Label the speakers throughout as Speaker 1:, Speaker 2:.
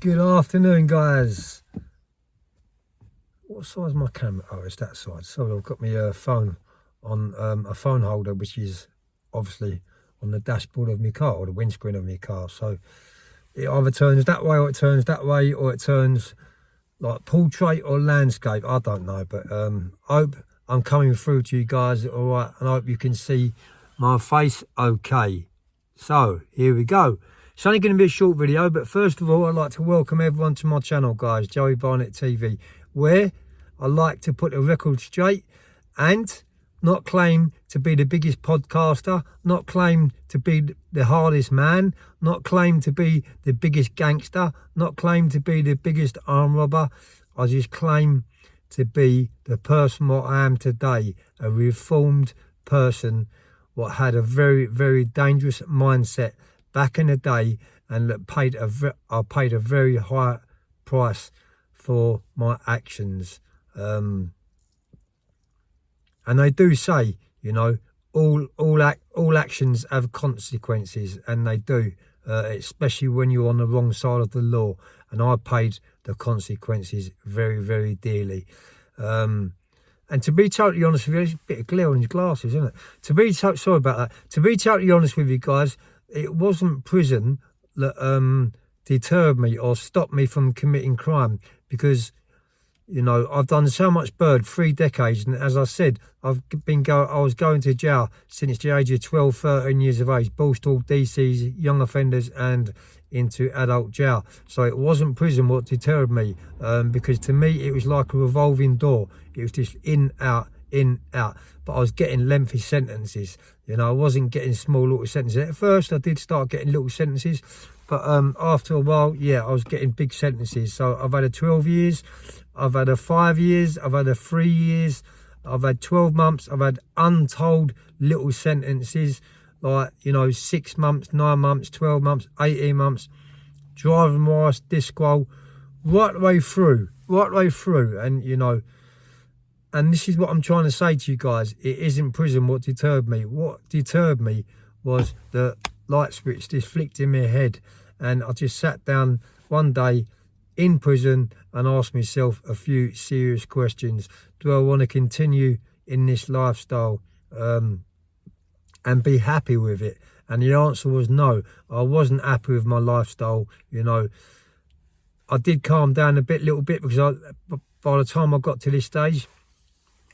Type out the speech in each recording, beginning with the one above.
Speaker 1: Good afternoon, guys. What size is my camera? Oh, it's that side. So I've got my phone on a phone holder, which is obviously on the dashboard of my car or the windscreen of my car. So it either turns that way or it turns that way, or it turns like portrait or landscape. I don't know, but I hope I'm coming through to you guys all right, and I hope you can see my face okay. So here we go. It's only going to be a short video, but first of all, I'd like to welcome everyone to my channel, guys, Joey Barnett TV, where I like to put the record straight and not claim to be the biggest podcaster, not claim to be the hardest man, not claim to be the biggest gangster, not claim to be the biggest arm robber. I just claim to be the person what I am today, a reformed person what had a very, very dangerous mindset back in the day, and I paid a very high price for my actions. And they do say, you know, all actions have consequences, and they do, especially when you're on the wrong side of the law. And I paid the consequences very, very dearly. And to be totally honest with you, there's a bit of glare on his glasses, isn't it? Sorry about that. To be totally honest with you guys, it wasn't prison that deterred me or stopped me from committing crime, because, you know, I've done so much bird, 3 decades, and as I said, I was going to jail since the age of 12, 13 years of age, Borstal, DCs, young offenders, and into adult jail. So it wasn't prison what deterred me, because to me it was like a revolving door. It was just in, out, in, out. But I was getting lengthy sentences. You know, I wasn't getting small little sentences. At first I did start getting little sentences, but after a while, yeah, I was getting big sentences. So I've had a 12 years, I've had a 5 years, I've had a 3 years, I've had 12 months, I've had untold little sentences, like, you know, 6 months, 9 months, 12 months, 18 months, driving wise, disqual, right the way through. And, you know, and this is what I'm trying to say to you guys. It isn't prison what deterred me. What deterred me was the light switch just flicked in my head, and I just sat down one day in prison and asked myself a few serious questions. Do I want to continue in this lifestyle and be happy with it? And the answer was no. I wasn't happy with my lifestyle. You know, I did calm down a little bit, because by the time I got to this stage,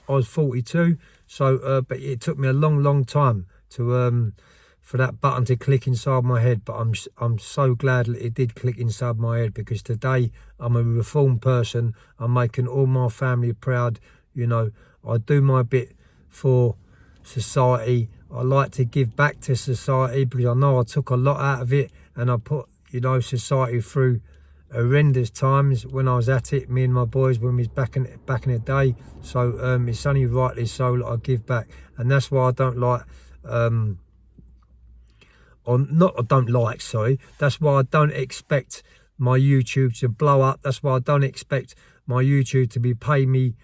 Speaker 1: I was 42. So, but it took me a long time to for that button to click inside my head. But I'm so glad that it did click inside my head, because today I'm a reformed person. I'm making all my family proud. You know, I do my bit for society. I like to give back to society, because I know I took a lot out of it, and I put, you know, society through horrendous times when I was at it, me and my boys, when we was back in the day. So it's only rightly so that I give back. And that's why I don't like that's why I don't expect my YouTube to blow up. That's why I don't expect my YouTube to be paying me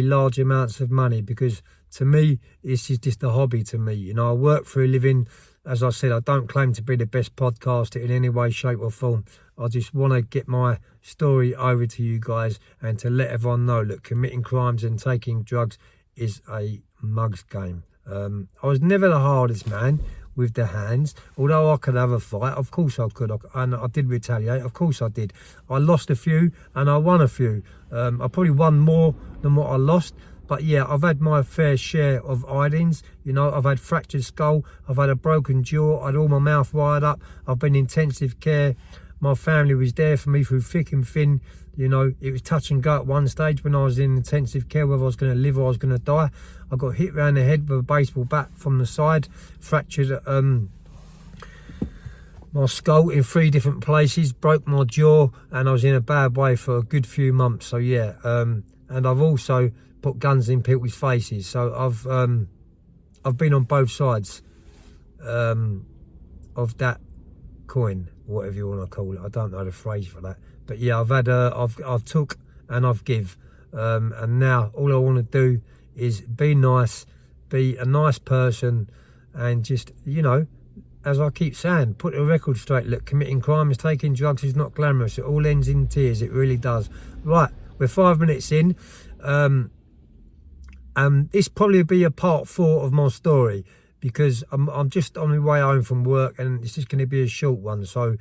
Speaker 1: large amounts of money, because to me this is just a hobby to me. You know, I work for a living. As I said, I don't claim to be the best podcaster in any way, shape or form. I just want to get my story over to you guys, and to let everyone know that committing crimes and taking drugs is a mug's game. I was never the hardest man with the hands, although I could have a fight. Of course I could, and I did retaliate. Of course I did. I lost a few and I won a few. I probably won more than what I lost. But yeah, I've had my fair share of hidings. You know, I've had fractured skull, I've had a broken jaw, I had all my mouth wired up, I've been in intensive care. My family was there for me through thick and thin. You know, it was touch and go at one stage when I was in intensive care, whether I was going to live or I was going to die. I got hit around the head with a baseball bat from the side, fractured my skull in 3 different places, broke my jaw, and I was in a bad way for a good few months. So yeah, and I've also put guns in people's faces. So I've been on both sides of that coin, whatever you want to call it. I don't know the phrase for that, but yeah, I've took and I've give, and now all I want to do is be nice, be a nice person, and just, you know, as I keep saying, put the record straight. Look, committing crimes, taking drugs is not glamorous. It all ends in tears. It really does. Right, we're 5 minutes in. This probably be a part 4 of my story, because I'm just on my way home from work, and it's just going to be a short one. So,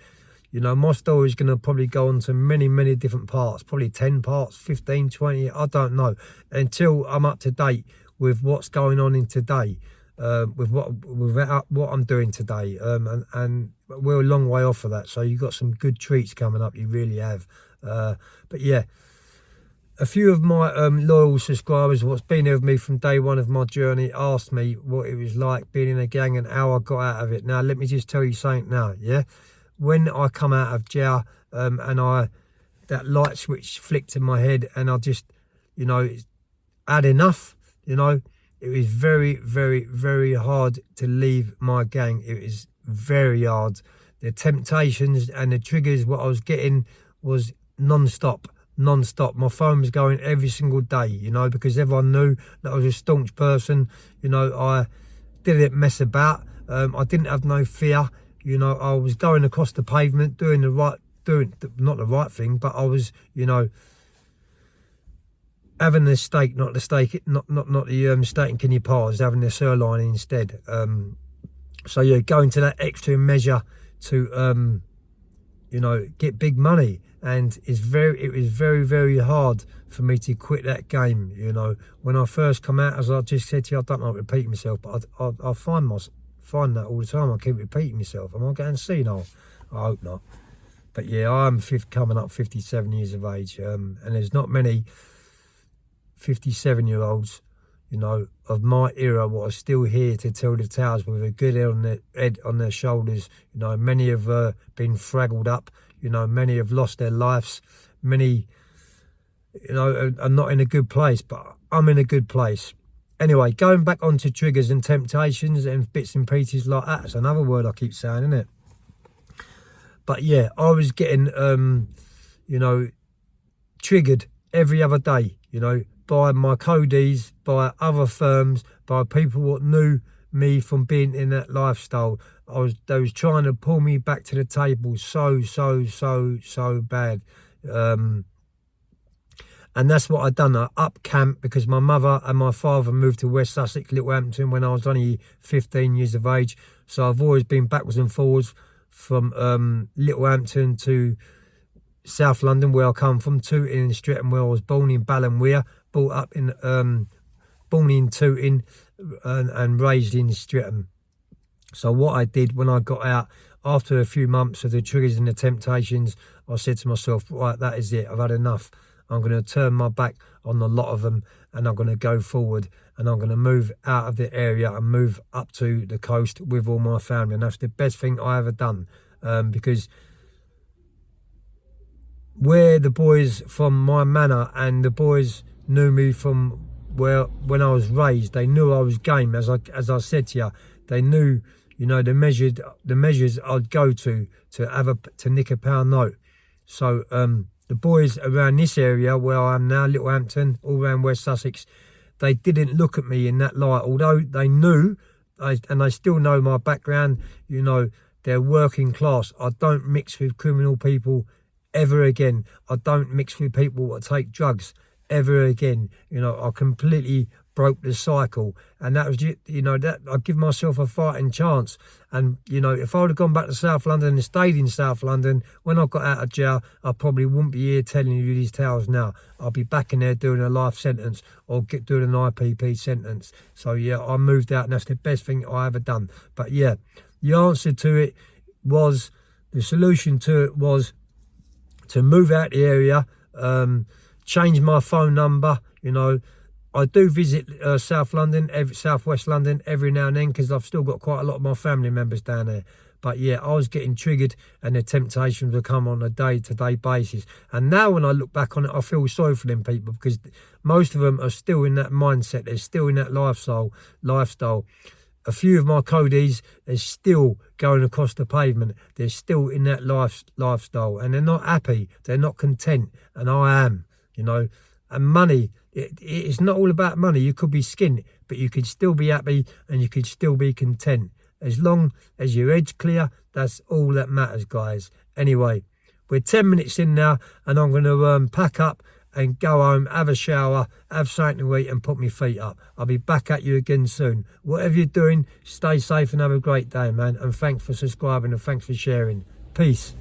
Speaker 1: you know, my story is going to probably go on to many different parts, probably 10 parts, 15, 20, I don't know, until I'm up to date with what's going on in today, with what I'm doing today. And we're a long way off of that. So you've got some good treats coming up, you really have. But yeah, a few of my loyal subscribers, what's been here with me from day one of my journey, asked me what it was like being in a gang and how I got out of it. Now, let me just tell you something now, yeah? When I come out of jail, and that light switch flicked in my head, and I just, you know, had enough, you know. It was very hard to leave my gang. It was very hard. The temptations and the triggers, what I was getting was non-stop. My phone was going every single day, you know, because everyone knew that I was a staunch person. You know, I didn't mess about. I didn't have no fear. You know, I was going across the pavement, doing not the right thing, but I was, you know, having the steak, not the steak, not the steak and kidney pie. I was having the sirloin instead. So yeah, going to that extra measure to, you know, get big money. And it was very hard for me to quit that game. You know, when I first come out, as I just said to you, I don't like repeating myself, but I find that all the time. I keep repeating myself. Am I getting senile? I hope not. But yeah, I'm coming up 57 years of age, and there's not many 57-year-olds, you know, of my era what are still here to tell the tales with a good head on their shoulders. You know, many have been fraggled up. You know, many have lost their lives. Many, you know, are not in a good place, but I'm in a good place. Anyway, going back onto triggers and temptations and bits and pieces like that. It's another word I keep saying, isn't it? But yeah, I was getting, you know, triggered every other day, you know, by my codees, by other firms, by people what knew me from being in that lifestyle. They was trying to pull me back to the table so bad. And that's what I'd done. I up camp because my mother and my father moved to West Sussex, Littlehampton, when I was only 15 years of age. So I've always been backwards and forwards from Littlehampton to South London, where I come from, Tooting and Streatham, where I was born in Ballinweir, brought up in, born in Tooting and raised in Streatham. So what I did when I got out, after a few months of the triggers and the temptations, I said to myself, right, that is it. I've had enough. I'm going to turn my back on a lot of them, and I'm going to go forward, and I'm going to move out of the area and move up to the coast with all my family. And that's the best thing I ever done, because where the boys from my manor and the boys knew me from when I was raised, they knew I was game. As I said to you, they knew, you know, the measures I'd go to nick a pound note. So the boys around this area where I am now, Littlehampton, all around West Sussex, they didn't look at me in that light, although they knew, and they still know my background. You know, they're working class. I don't mix with criminal people ever again. I don't mix with people that take drugs ever again. You know, I completely broke the cycle, and that was, you know, that I give myself a fighting chance. And you know, if I would have gone back to South London and stayed in South London when I got out of jail, I probably wouldn't be here telling you these tales now. I'll be back in there doing a life sentence or doing an IPP sentence. So yeah, I moved out, and that's the best thing I ever done. But yeah, the answer to it was, the solution to it was to move out the area, change my phone number. You know, I do visit South London, Southwest London every now and then, because I've still got quite a lot of my family members down there. But yeah, I was getting triggered, and the temptations would come on a day-to-day basis. And now when I look back on it, I feel sorry for them people, because most of them are still in that mindset. They're still in that lifestyle. A few of my codees, they're still going across the pavement. They're still in that lifestyle, and they're not happy. They're not content, and I am, you know. And money, it's not all about money. You could be skint, but you could still be happy, and you could still be content. As long as your head's clear, that's all that matters, guys. Anyway, we're 10 minutes in now, and I'm going to pack up and go home, have a shower, have something to eat, and put my feet up. I'll be back at you again soon. Whatever you're doing, stay safe and have a great day, man. And thanks for subscribing and thanks for sharing. Peace.